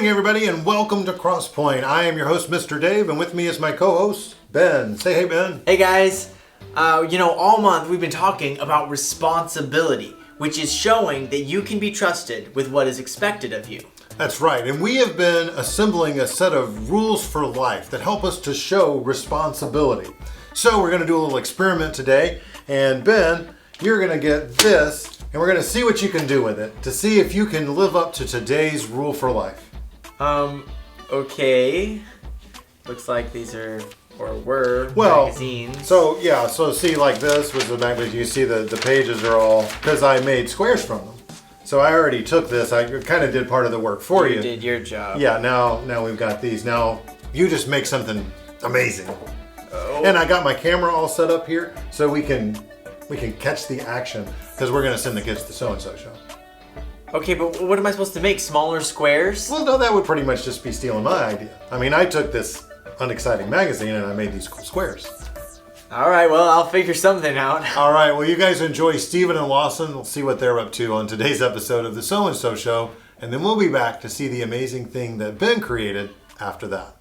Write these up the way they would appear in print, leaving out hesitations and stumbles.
morning, everybody, and welcome to Crosspoint. I am your host, Mr. Dave, and with me is my co-host, Ben. Say hey, Ben. Hey, guys. All month we've been talking about responsibility, which is showing that you can be trusted with what is expected of you. That's right, and we have been assembling a set of rules for life that help us to show responsibility. So we're going to do a little experiment today, and Ben, you're going to get this, and we're going to see what you can do with it to see if you can live up to today's rule for life. Okay. Looks like these are, or were, magazines. So see, like this was the magazine. You see the pages are all, because I made squares from them. So I already took this. I kind of did part of the work for you. You did your job. Yeah, now we've got these. Now you just make something amazing. Oh. And I got my camera all set up here so we can catch the action because we're going to send the kids to so-and-so show. Okay, but what am I supposed to make? Smaller squares? Well, no, that would pretty much just be stealing my idea. I mean, I took this unexciting magazine and I made these cool squares. All right, well, I'll figure something out. All right, well, you guys enjoy Steven and Lawson. We'll see what they're up to on today's episode of the So-and-So Show, and then we'll be back to see the amazing thing that Ben created after that.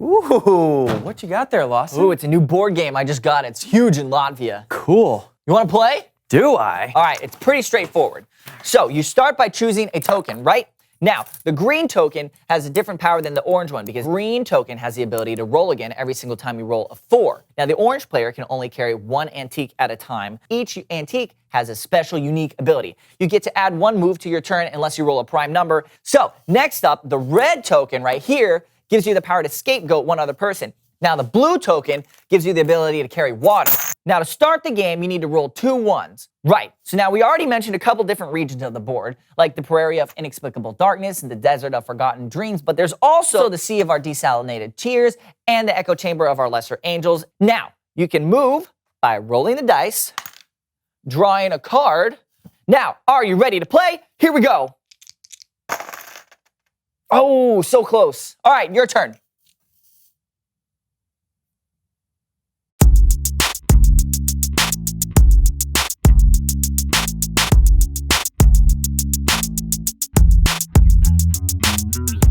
Ooh, what you got there, Lawson? Ooh, it's a new board game. I just got it. It's huge in Latvia. Cool. You want to play? Do I? All right, it's pretty straightforward. So you start by choosing a token, right? Now, the green token has a different power than the orange one because green token has the ability to roll again every single time you roll a 4. Now, the orange player can only carry one antique at a time. Each antique has a special, unique ability. You get to add one move to your turn unless you roll a prime number. So, next up, the red token right here gives you the power to scapegoat one other person. Now, the blue token gives you the ability to carry water. Now, to start the game, you need to roll 2 ones. Right, so now we already mentioned a couple different regions of the board, like the Prairie of Inexplicable Darkness and the Desert of Forgotten Dreams, but there's also the Sea of Our Desalinated Tears and the Echo Chamber of Our Lesser Angels. Now, you can move by rolling the dice, drawing a card. Now, are you ready to play? Here we go. Oh, so close. All right, your turn.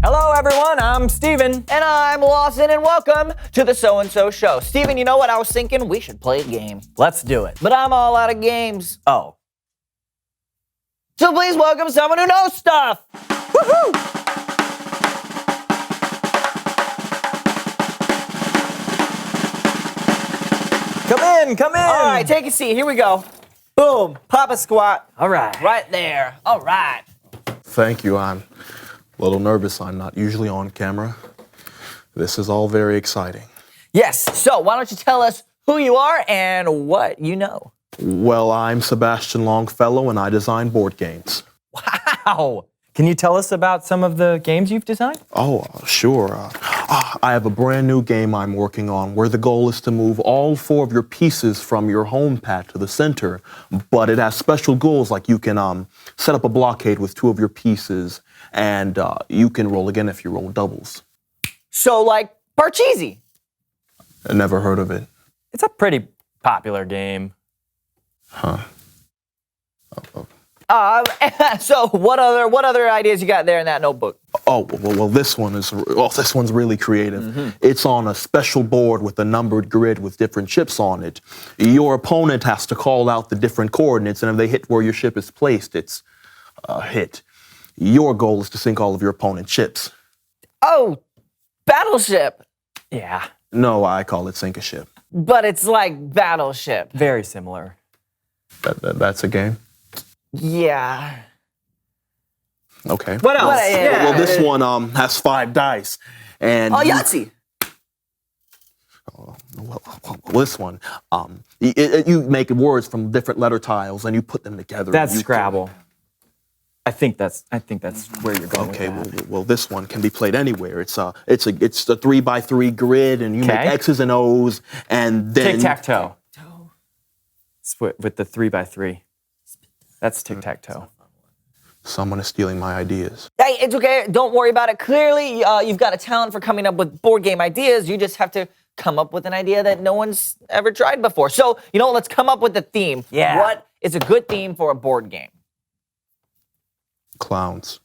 Hello, everyone. I'm Steven. And I'm Lawson, and welcome to the So-and-So Show. Steven, you know what? I was thinking we should play a game. Let's do it. But I'm all out of games. Oh. So please welcome someone who knows stuff. Woohoo! Come in. All right, take a seat. Here we go. Boom. Papa squat. All right. Right there. All right. Thank you. I'm a little nervous. I'm not usually on camera. This is all very exciting. Yes. So why don't you tell us who you are and what you know? Well, I'm Sebastian Longfellow, and I design board games. Wow. Can you tell us about some of the games you've designed? Oh, sure. I have a brand new game I'm working on where the goal is to move all 4 of your pieces from your home pad to the center, but it has special goals like you can set up a blockade with 2 of your pieces, and you can roll again if you roll doubles. So like Parcheesi. I never heard of it. It's a pretty popular game. Huh. So what other ideas you got there in that notebook? Oh, well, this one's really creative. Mm-hmm. It's on a special board with a numbered grid with different ships on it. Your opponent has to call out the different coordinates, and if they hit where your ship is placed, it's a hit. Your goal is to sink all of your opponent's ships. Oh, Battleship. Yeah. No, I call it Sink a Ship. But it's like Battleship. Very similar. That's a game? Yeah. Okay. What else? Well, this one has 5 dice. And Yahtzee. Well, this one, you make words from different letter tiles and you put them together. That's Scrabble. I think that's where you're going. Okay, with that. well, this one can be played anywhere. It's a 3x3 grid, and you make X's and O's, and then tic-tac-toe. With the 3x3. That's tic-tac-toe. Someone is stealing my ideas. Hey, it's okay. Don't worry about it. Clearly, you've got a talent for coming up with board game ideas. You just have to come up with an idea that no one's ever tried before. So, let's come up with a theme. Yeah. What is a good theme for a board game? Clowns.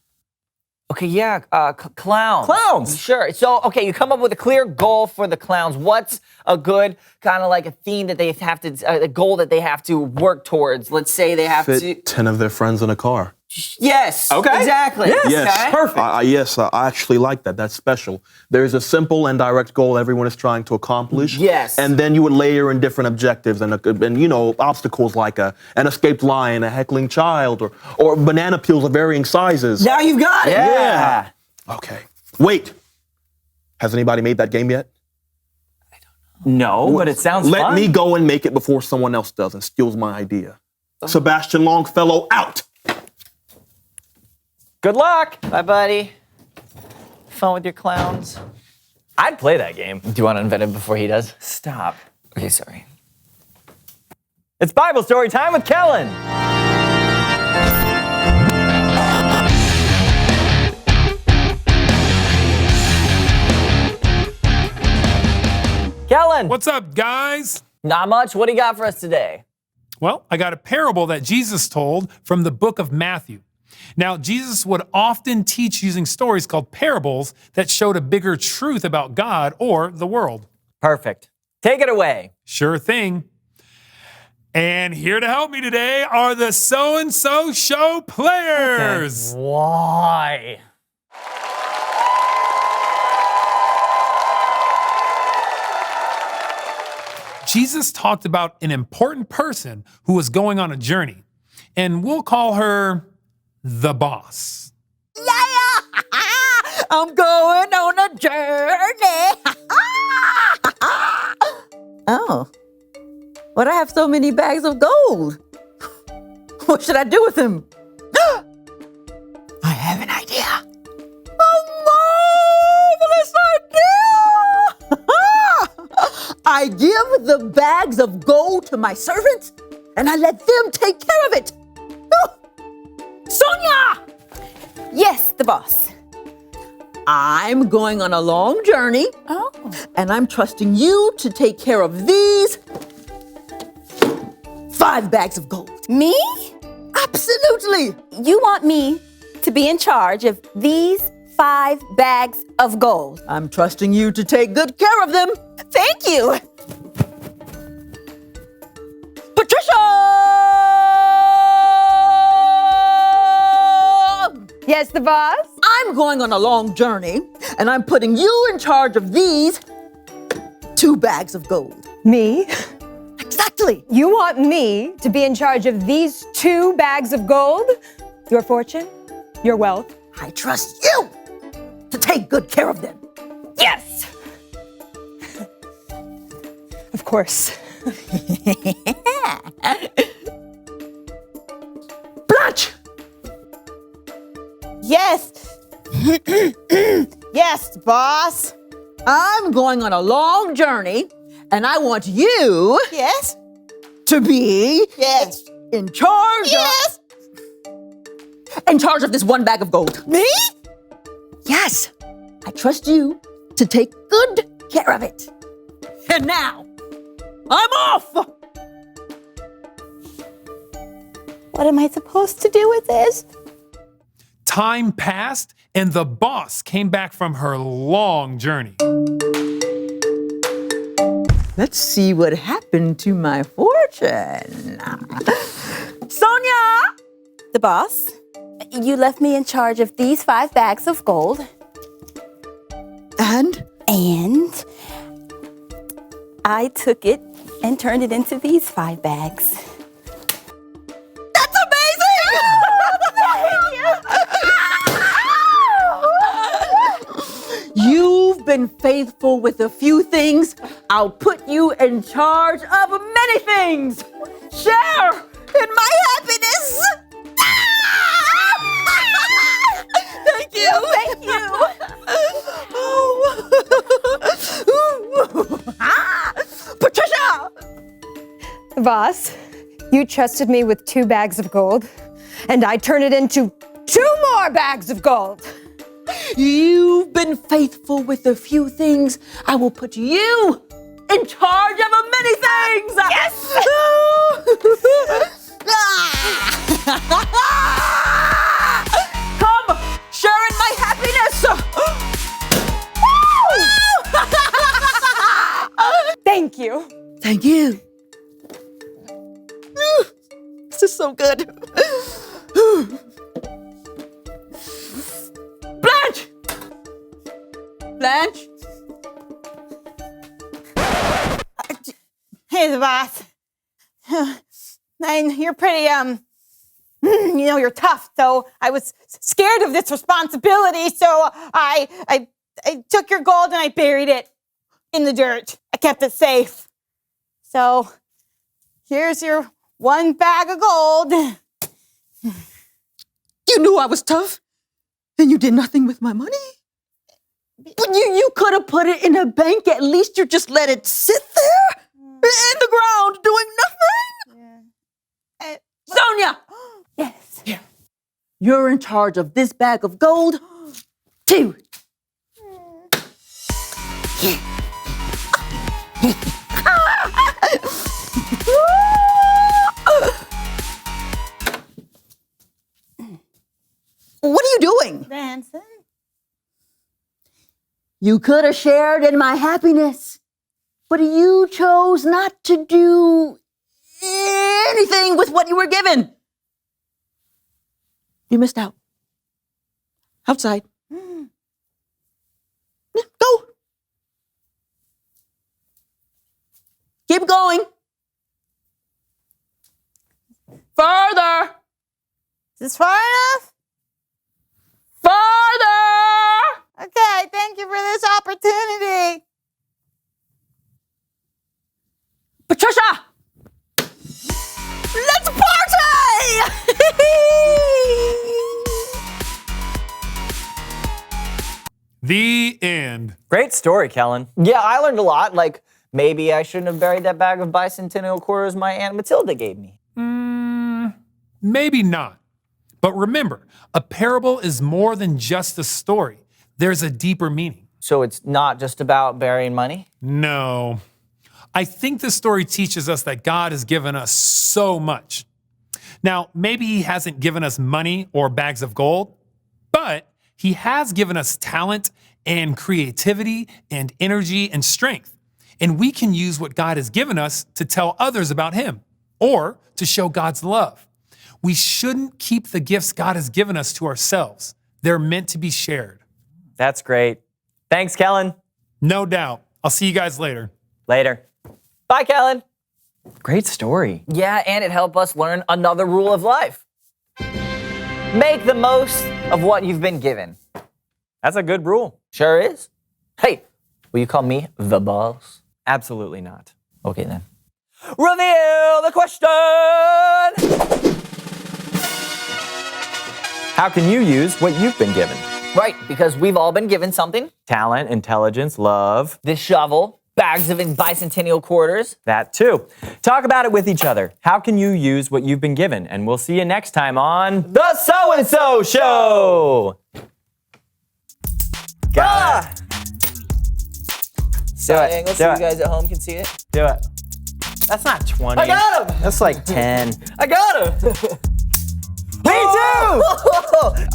Okay, yeah, clowns. Clowns. Sure. So, okay, you come up with a clear goal for the clowns. What's a good kind of like a theme that they have to, a goal that they have to work towards? Let's say they have Fit to. 10 of their friends in a car. Yes. Okay. Exactly. Yes. Yes. Okay. Perfect. Yes, I actually like that. That's special. There's a simple and direct goal everyone is trying to accomplish. Yes. And then you would layer in different objectives and obstacles like an escaped lion, a heckling child, or banana peels of varying sizes. Now you've got it. Yeah. Okay. Wait. Has anybody made that game yet? No, but it sounds Let fun. me go and make it before someone else does and steals my idea. Sebastian Longfellow out. Good luck. Bye, buddy. Fun with your clowns. I'd play that game. Do you want to invent it before he does? Stop. Okay, sorry. It's Bible story time with Kellen. Kellen. What's up, guys? Not much. What do you got for us today? Well, I got a parable that Jesus told from the book of Matthew. Now, Jesus would often teach using stories called parables that showed a bigger truth about God or the world. Perfect. Take it away. Sure thing. And here to help me today are the So-and-So Show players. Why? Jesus talked about an important person who was going on a journey, and we'll call her the boss. I'm going on a journey. Oh. But I have so many bags of gold. What should I do with them? I have an idea. A marvelous idea! I give the bags of gold to my servants and I let them take care of it. Sonia! Yes, the boss. I'm going on a long journey. Oh. And I'm trusting you to take care of these 5 bags of gold. Me? Absolutely. You want me to be in charge of these 5 bags of gold? I'm trusting you to take good care of them. Thank you. Patricia! Yes, the boss? I'm going on a long journey, and I'm putting you in charge of these 2 bags of gold. Me? Exactly. You want me to be in charge of these 2 bags of gold? Your fortune? Your wealth? I trust you to take good care of them. Yes! Of course. Blanche! Yes. Yes, boss. I'm going on a long journey, and I want you Yes. to be Yes. in charge Yes. in charge of this 1 bag of gold. Me? Yes, I trust you to take good care of it. And now, I'm off! What am I supposed to do with this? Time passed, and the boss came back from her long journey. Let's see what happened to my fortune. Sonia! The boss? You left me in charge of these 5 bags of gold. And? And I took it and turned it into these 5 bags. That's amazing! You've been faithful with a few things. I'll put you in charge of many things. Share in my happiness. Thank you. Thank you. Patricia! The boss, you trusted me with 2 bags of gold, and I turned it into 2 more bags of gold. You've been faithful with a few things. I will put you in charge of many things. Yes! Share in my happiness. Thank you. Thank you. This is so good. Blanche! Blanche? Hey, the boss. And you're pretty, you're tough. So I was scared of this responsibility. So I took your gold and I buried it in the dirt. I kept it safe. So here's your 1 bag of gold. You knew I was tough, and you did nothing with my money. But you could have put it in a bank. At least you just let it sit there in the ground doing nothing. Sonia! Yes. You're in charge of this bag of gold, too. What are you doing? Dancing. You could have shared in my happiness, but you chose not to do anything with what you were given. You missed out. Outside. Yeah, go. Keep going. Further. Is this far enough? Further. Okay, thank you for this opportunity. Patricia! Let's party! The end. Great story, Kellen. Yeah, I learned a lot. Like, maybe I shouldn't have buried that bag of bicentennial quarters my Aunt Matilda gave me. Maybe not. But remember, a parable is more than just a story. There's a deeper meaning. So it's not just about burying money? No. I think this story teaches us that God has given us so much. Now, maybe he hasn't given us money or bags of gold, but he has given us talent and creativity and energy and strength. And we can use what God has given us to tell others about him or to show God's love. We shouldn't keep the gifts God has given us to ourselves. They're meant to be shared. That's great. Thanks, Kellen. No doubt. I'll see you guys later. Later. Bye, Kellen. Great story. Yeah, and it helped us learn another rule of life. Make the most of what you've been given. That's a good rule. Sure is. Hey, will you call me the boss? Absolutely not. Okay, then. Reveal the question! How can you use what you've been given? Right, because we've all been given something. Talent, intelligence, love. This shovel, bags of bicentennial quarters. That too. Talk about it with each other. How can you use what you've been given? And we'll see you next time on The So-and-So Show. Got it. Do it. Angle Do so it. you guys at home can see it. Do it. That's not 20. I got him! That's like 10. I got him! Me too!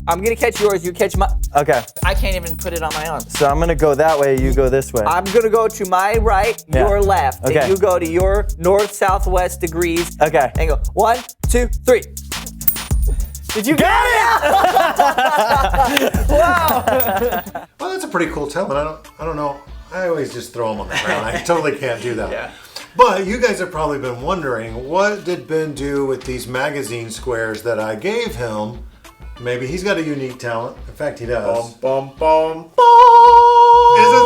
I'm gonna catch yours, you catch my... Okay, I can't even put it on my arm. so I'm gonna go that way, you go this way. I'm gonna go to my right, Yeah. your left. Okay. And you go to your north-southwest degrees. Okay. And go 1, 2, 3. Did you get it? Wow! Well, that's a pretty cool talent. I don't know. I always just throw them on the ground. I totally can't do that. Yeah. But you guys have probably been wondering, what did Ben do with these magazine squares that I gave him? Maybe he's got a unique talent. In fact, he does. Bum, bum. Isn't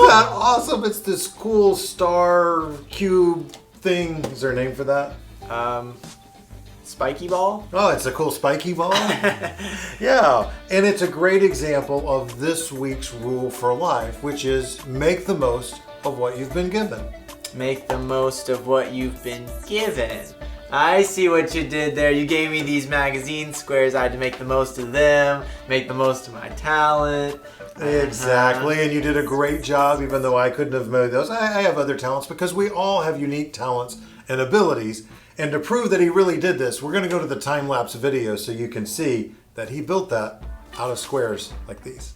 that awesome? It's this cool star cube thing. Is there a name for that? Spiky ball? Oh, it's a cool spiky ball? Yeah, and it's a great example of this week's rule for life, which is make the most of what you've been given. Make the most of what you've been given. I see what you did there. You gave me these magazine squares. I had to make the most of them, make the most of my talent. Exactly, and you did a great job, even though I couldn't have made those. I have other talents because we all have unique talents and abilities. And to prove that he really did this, we're going to go to the time-lapse video so you can see that he built that out of squares like these.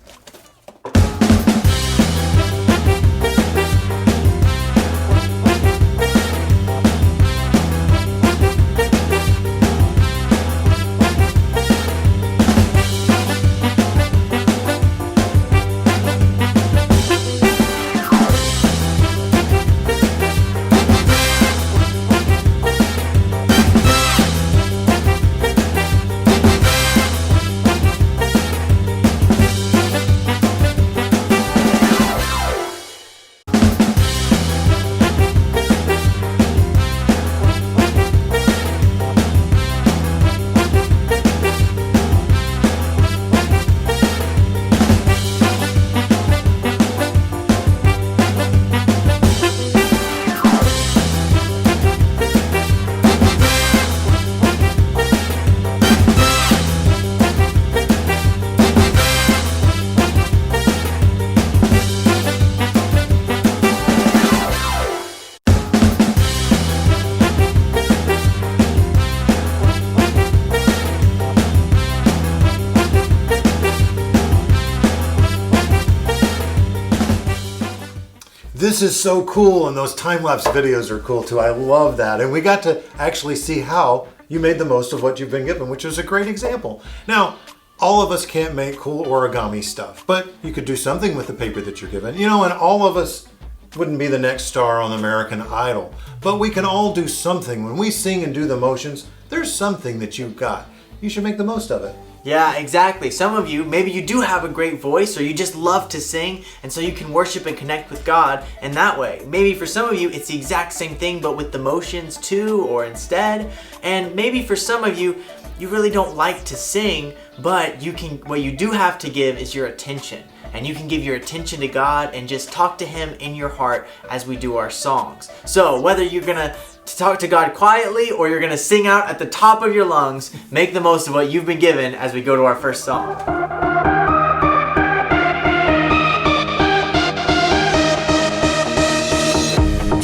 This is so cool, and those time-lapse videos are cool too. I love that. And we got to actually see how you made the most of what you've been given, which was a great example. Now, all of us can't make cool origami stuff, but you could do something with the paper that you're given. You know, and all of us wouldn't be the next star on American Idol, but we can all do something. When we sing and do the motions, there's something that you've got. You should make the most of it. Yeah, exactly. Some of you, maybe you do have a great voice or you just love to sing, and so you can worship and connect with God in that way. Maybe for some of you, it's the exact same thing but with the motions too or instead. And maybe for some of you, you really don't like to sing, but what you do have to give is your attention. And you can give your attention to God and just talk to Him in your heart as we do our songs. So whether you're gonna talk to God quietly or you're gonna sing out at the top of your lungs, make the most of what you've been given as we go to our first song.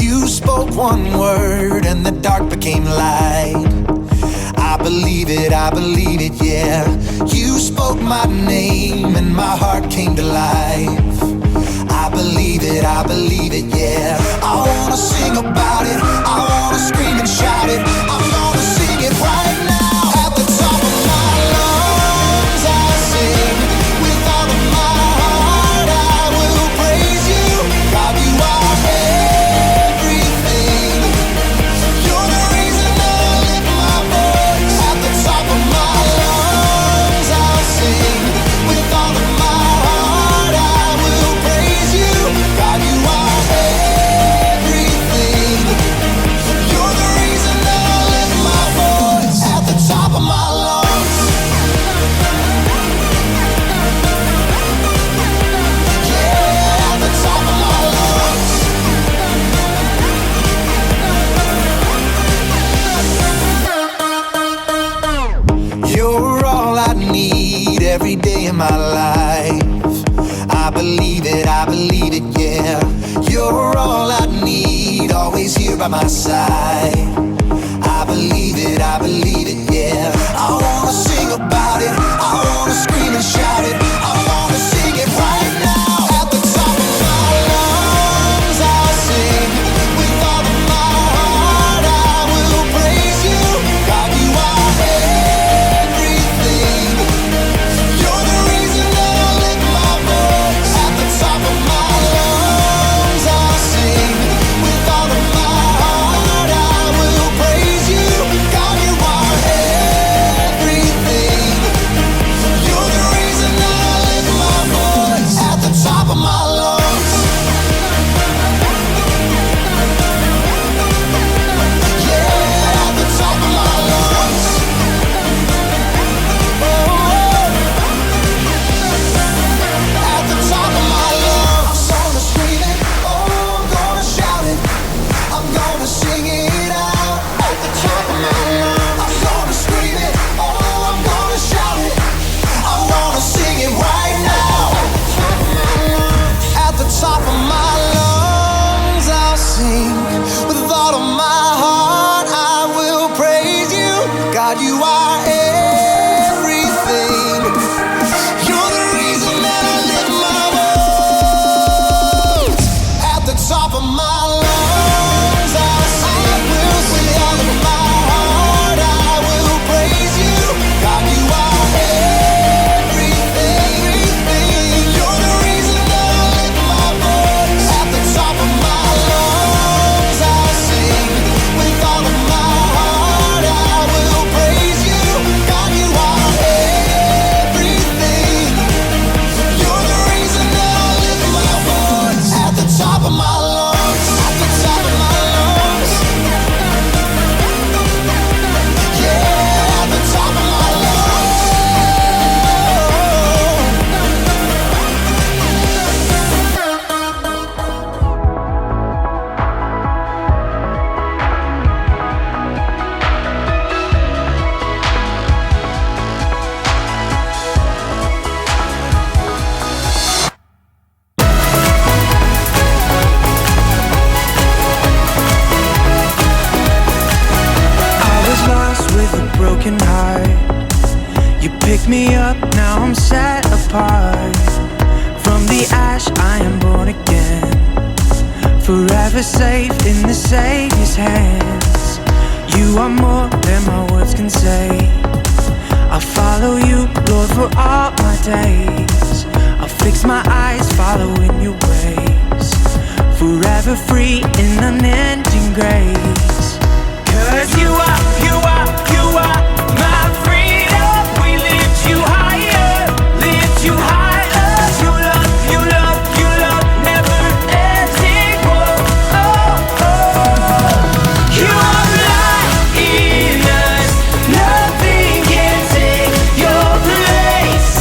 You spoke one word and the dark became light. I believe it, yeah. You spoke my name and my heart came to life. I believe it, yeah. I wanna sing about it, I wanna scream and shout it. I'm gonna sing it right now. At the top of my lungs I sing. With all of my heart I will praise you. God, you are everything. You're the reason I lift my voice. At the top of my lungs I'll sing. With all of my heart I will praise you. God, you are everything. You're the reason I lift my voice. At the top of my lungs. Yeah, at the top of my lungs. You're all I need every day of my life. I believe it, yeah. You're all I need, always here by my side. I believe it, yeah. I wanna sing about it, I wanna scream and shout it. I wanna sing it right now. At the top of my lungs I'll sing. With all of my heart I will praise you. God, you are everything. You're the reason that I lift my voice. At the top of my lungs I'll sing. With all of my heart I will praise you. God, you are everything. top of my lungs, at the top of my lungs. Yeah, at the top of my lungs. Broken heart, you picked me up, now I'm set apart. From the ash I am born again, forever safe in the Savior's hands. You are more than my words can say. I'll follow you, Lord, for all my days. I'll fix my eyes, following your ways. Forever free in unending grace. 'Cause you are my freedom. We lift you higher, lift you higher. You love, never ending. Whoa, oh, oh. You are light in us, nothing can take your place.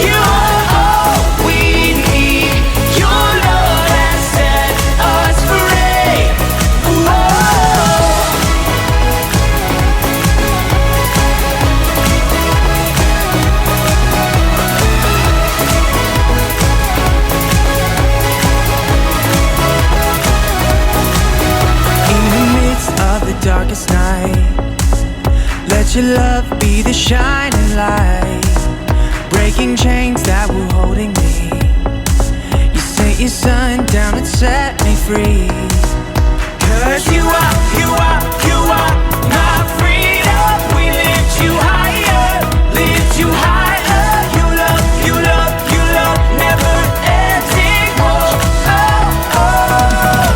You are all we need. Your love has set us free. Whoa. Darkest night, let your love be the shining light, breaking chains that were holding me. You sent your son down and set me free. 'Cause you are my freedom. We lift you higher, lift you higher. You love, never ending. Whoa, oh, oh.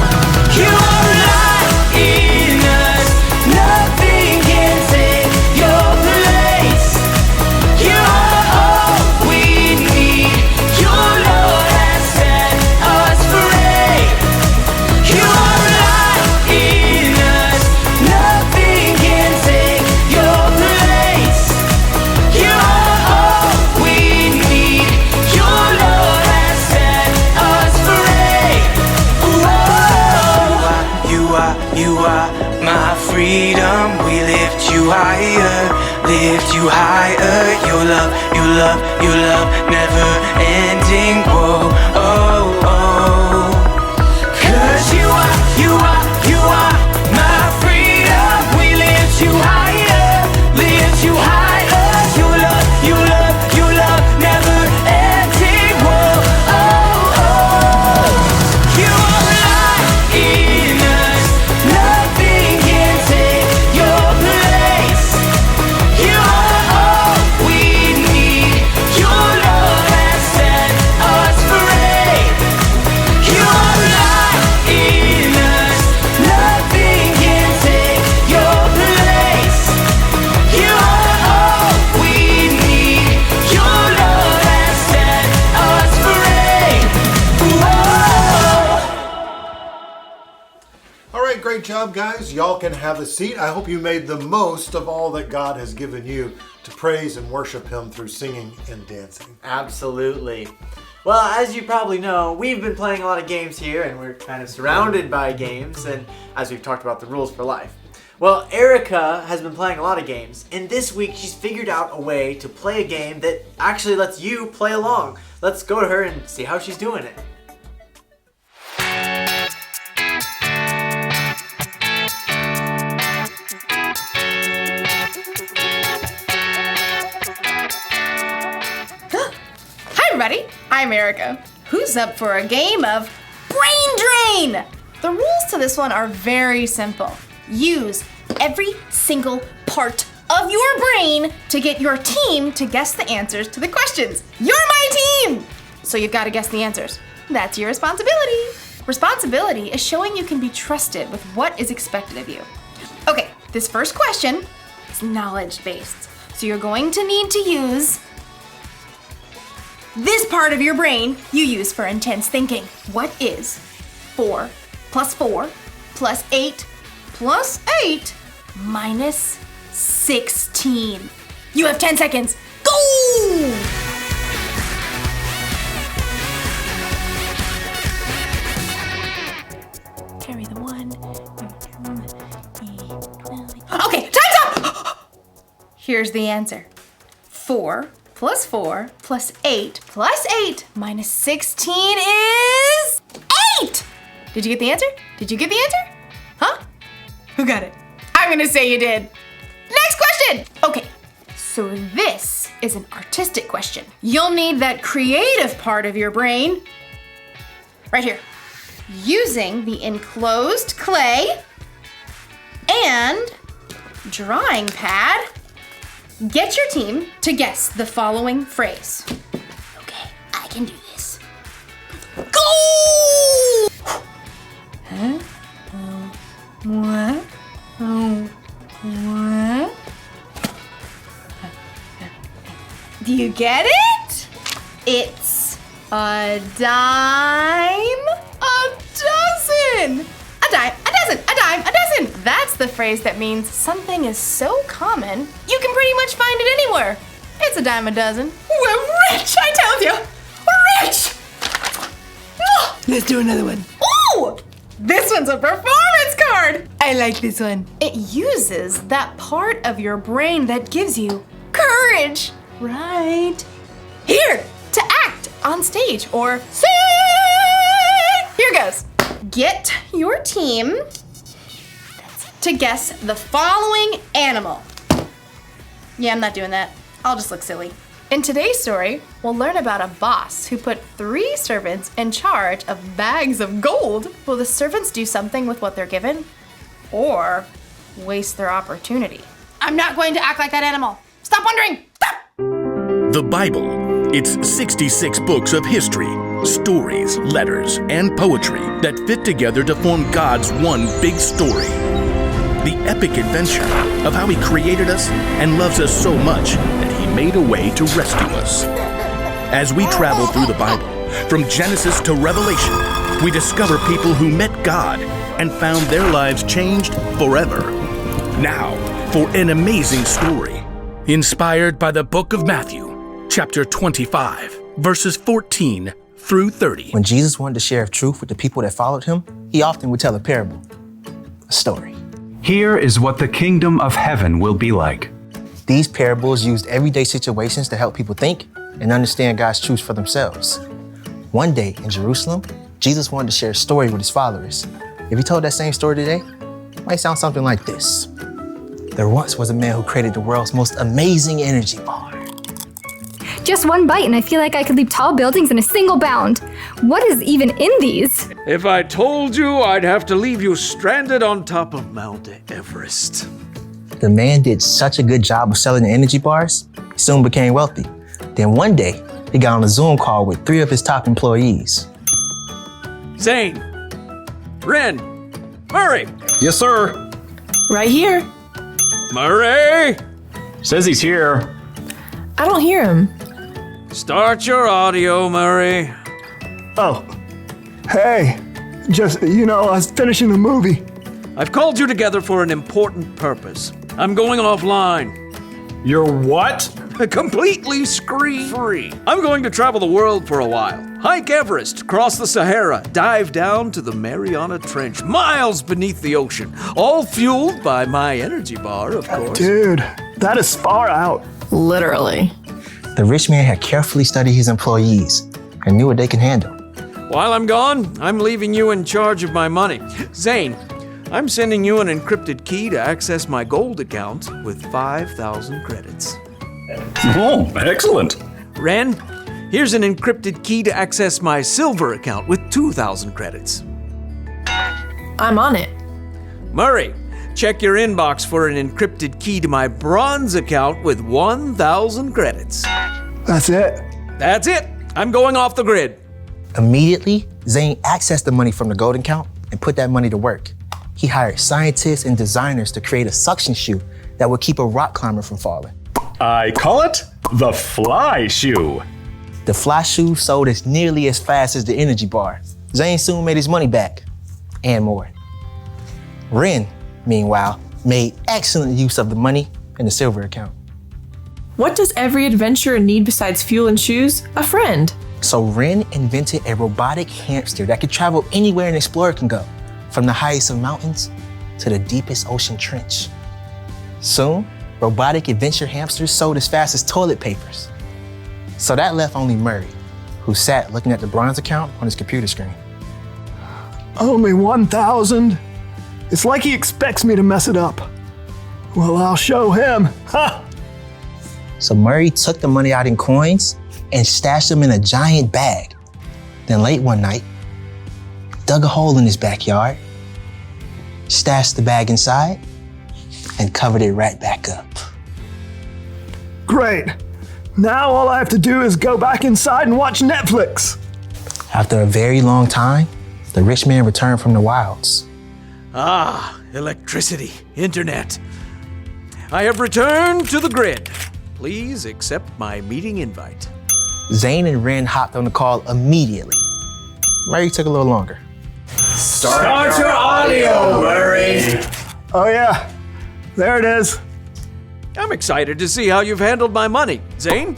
You are light in us, nothing can take your place. You are all we need. Your Lord has set us free. You are light in us, nothing can take your place. You are all we need. Your Lord has set us free. Whoa. You are my freedom. We lift you higher, lift you higher. Your love, never ending. Whoa, oh, oh. 'Cause you are my freedom. We lift you higher, lift you higher. Your love, never ending. Whoa, oh, oh. You are light in us, nothing can take your place. You are all we need. Your love has set us free. You are light in us, nothing can take your place. You are all we need. Your love has set us free. Whoa. All right, great job, guys. Y'all can have a seat. I hope you made the most of all that God has given you to praise and worship Him through singing and dancing. Absolutely. Well, as you probably know, we've been playing a lot of games here, and we're kind of surrounded by games, and as we've talked about the rules for life. Well, Erica has been playing a lot of games, and this week she's figured out a way to play a game that actually lets you play along. Let's go to her and see how she's doing it. Hi everybody, I'm Erica. Who's up for a game of Brain Drain? The rules to this one are very simple. Use every single part of your brain to get your team to guess the answers to the questions. You're my team! So you've got to guess the answers. That's your responsibility. Responsibility is showing you can be trusted with what is expected of you. Okay, this first question is knowledge-based. So you're going to need to use this part of your brain you use for intense thinking. What is 4 plus 4 plus 8 plus 8 minus 16. You have 10 seconds. Go! Carry the 1. Okay, time's up! Here's the answer. 4 plus 4 plus 8 plus 8 minus 16 is 8! Did you get the answer? Did you get the answer? Huh? Who got it? I'm gonna say you did. Next question! Okay, so this is an artistic question. You'll need that creative part of your brain right here. Using the enclosed clay and drawing pad, get your team to guess the following phrase. Okay, I can do this. Go! Huh? Oh, what? Oh, what? Do you get it? It's a dime a dozen. A dime a dozen, a dime a dozen. That's the phrase that means something is so common, you can pretty much find it anywhere. It's a dime a dozen. We're rich, I tell you. We're rich. Oh. Let's do another one. Ooh! This one's a performance card. I like this one. It uses that part of your brain that gives you courage. Right here to act on stage or sing. Here goes. Get your team to guess the following animal. Yeah, I'm not doing that. I'll just look silly. In today's story, we'll learn about a boss who put 3 servants in charge of bags of gold. Will the servants do something with what they're given or waste their opportunity? I'm not going to act like that animal. Stop wondering. Stop! The Bible. It's 66 books of history, stories, letters, and poetry that fit together to form God's one big story. The epic adventure of how He created us and loves us so much that He made a way to rescue us. As we travel through the Bible, from Genesis to Revelation, we discover people who met God and found their lives changed forever. Now, for an amazing story, inspired by the book of Matthew, chapter 25, verses 14 through 30. When Jesus wanted to share truth with the people that followed Him, He often would tell a parable, a story. Here is what the kingdom of heaven will be like. These parables used everyday situations to help people think and understand God's truths for themselves. One day in Jerusalem, Jesus wanted to share a story with His followers. If He told that same story today, it might sound something like this. There once was a man who created the world's most amazing energy bar. Just one bite and I feel like I could leap tall buildings in a single bound. What is even in these? If I told you, I'd have to leave you stranded on top of Mount Everest. The man did such a good job of selling the energy bars, he soon became wealthy. Then one day, he got on a Zoom call with 3 of his top employees. Zane, Ren, Murray. Yes, sir. Right here. Murray. Says he's here. I don't hear him. Start your audio, Murray. Oh, hey, just, I was finishing the movie. I've called you together for an important purpose. I'm going offline. You're what? Completely screen-free. I'm going to travel the world for a while. Hike Everest, cross the Sahara, dive down to the Mariana Trench, miles beneath the ocean, all fueled by my energy bar, of course. Dude, that is far out. Literally. The rich man had carefully studied his employees and knew what they can handle. While I'm gone, I'm leaving you in charge of my money. Zane, I'm sending you an encrypted key to access my gold account with 5,000 credits. Oh, excellent. Ren, here's an encrypted key to access my silver account with 2,000 credits. I'm on it. Murray, check your inbox for an encrypted key to my bronze account with 1,000 credits. That's it? That's it. I'm going off the grid. Immediately, Zane accessed the money from the gold account and put that money to work. He hired scientists and designers to create a suction shoe that would keep a rock climber from falling. I call it the fly shoe. The fly shoe sold as nearly as fast as the energy bar. Zane soon made his money back, and more. Ren, meanwhile, made excellent use of the money in the silver account. What does every adventurer need besides fuel and shoes? A friend. So Ren invented a robotic hamster that could travel anywhere an explorer can go, from the highest of mountains to the deepest ocean trench. Soon, robotic adventure hamsters sold as fast as toilet papers. So that left only Murray, who sat looking at the bronze account on his computer screen. Only 1,000? It's like he expects me to mess it up. Well, I'll show him. Ha! So Murray took the money out in coins and stashed them in a giant bag. Then late one night, dug a hole in his backyard, stashed the bag inside, and covered it right back up. Great. Now all I have to do is go back inside and watch Netflix. After a very long time, the rich man returned from the wilds. Ah, electricity, internet. I have returned to the grid. Please accept my meeting invite. Zane and Ren hopped on the call immediately. Murray took a little longer. Start your audio, Murray. Oh yeah, there it is. I'm excited to see how you've handled my money. Zane?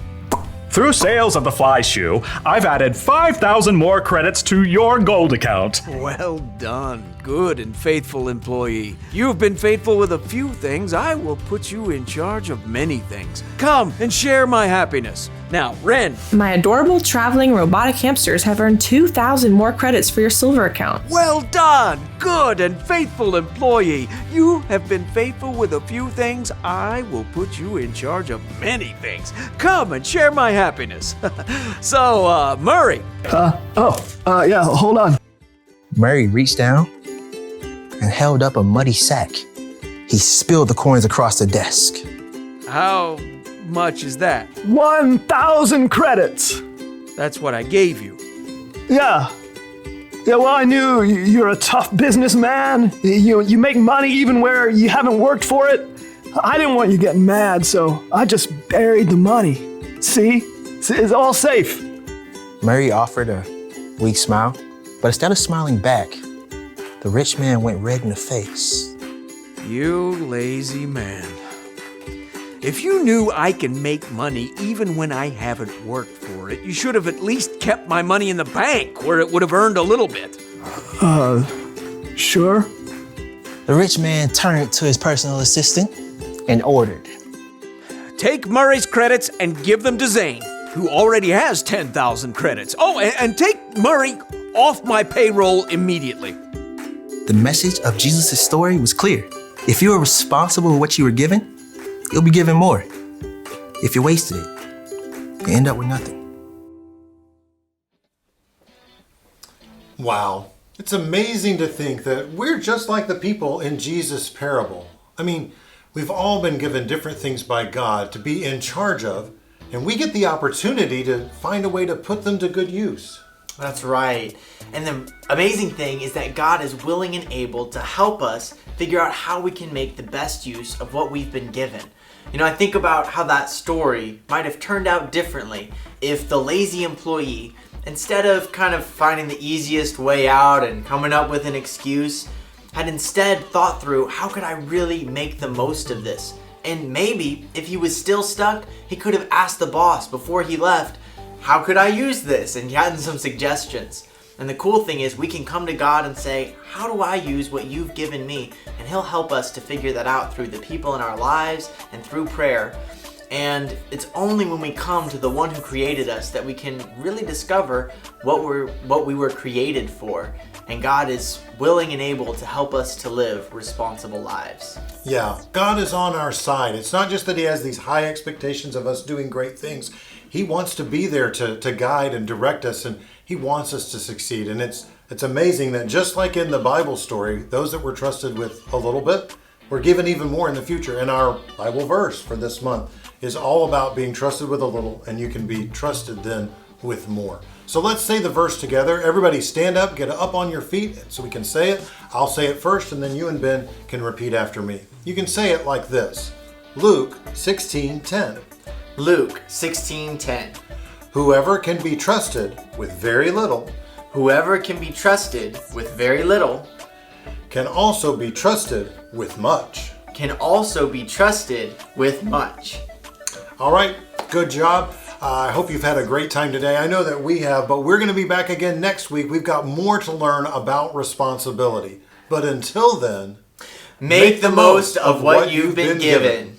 Through sales of the fly shoe, I've added 5,000 more credits to your gold account. Well done, good and faithful employee. You've been faithful with a few things. I will put you in charge of many things. Come and share my happiness. Now, Ren. My adorable traveling robotic hamsters have earned 2,000 more credits for your silver account. Well done, good and faithful employee. You have been faithful with a few things. I will put you in charge of many things. Come and share my happiness. So, Murray. Yeah, hold on. Murray reached down and held up a muddy sack. He spilled the coins across the desk. How much is that? 1,000 credits. That's what I gave you. Yeah. Yeah, well, I knew you're a tough businessman. You make money even where you haven't worked for it. I didn't want you getting mad, so I just buried the money. See? It's all safe. Murray offered a weak smile, but instead of smiling back, the rich man went red in the face. You lazy man. If you knew I can make money even when I haven't worked for it, you should have at least kept my money in the bank where it would have earned a little bit. Sure. The rich man turned to his personal assistant and ordered. Take Murray's credits and give them to Zane, who already has 10,000 credits. Oh, and take Murray off my payroll immediately. The message of Jesus' story was clear. If you are responsible for what you were given, you'll be given more. If you wasted it, you end up with nothing. Wow. It's amazing to think that we're just like the people in Jesus' parable. I mean, we've all been given different things by God to be in charge of, and we get the opportunity to find a way to put them to good use. That's right. And the amazing thing is that God is willing and able to help us figure out how we can make the best use of what we've been given. You know, I think about how that story might have turned out differently if the lazy employee, instead of kind of finding the easiest way out and coming up with an excuse, had instead thought through, how could I really make the most of this? And maybe if he was still stuck, he could have asked the boss before he left, how could I use this? And gotten some suggestions. And the cool thing is we can come to God and say, how do I use what you've given me? And he'll help us to figure that out through the people in our lives and through prayer. And it's only when we come to the one who created us that we can really discover what we were created for. And God is willing and able to help us to live responsible lives. Yeah, God is on our side. It's not just that he has these high expectations of us doing great things. He wants to be there to guide and direct us, and he wants us to succeed. And it's amazing that just like in the Bible story, those that were trusted with a little bit were given even more in the future. And our Bible verse for this month is all about being trusted with a little, and you can be trusted then with more. So let's say the verse together. Everybody stand up, get up on your feet so we can say it. I'll say it first, and then you and Ben can repeat after me. You can say it like this. Luke 16:10. Luke 16:10. Whoever can be trusted with very little. Whoever can be trusted with very little. can also be trusted with much. Can also be trusted with much. All right, good job. I hope you've had a great time today. I know that we have, but we're going to be back again next week. We've got more to learn about responsibility. But until then, make the most of what you've been given.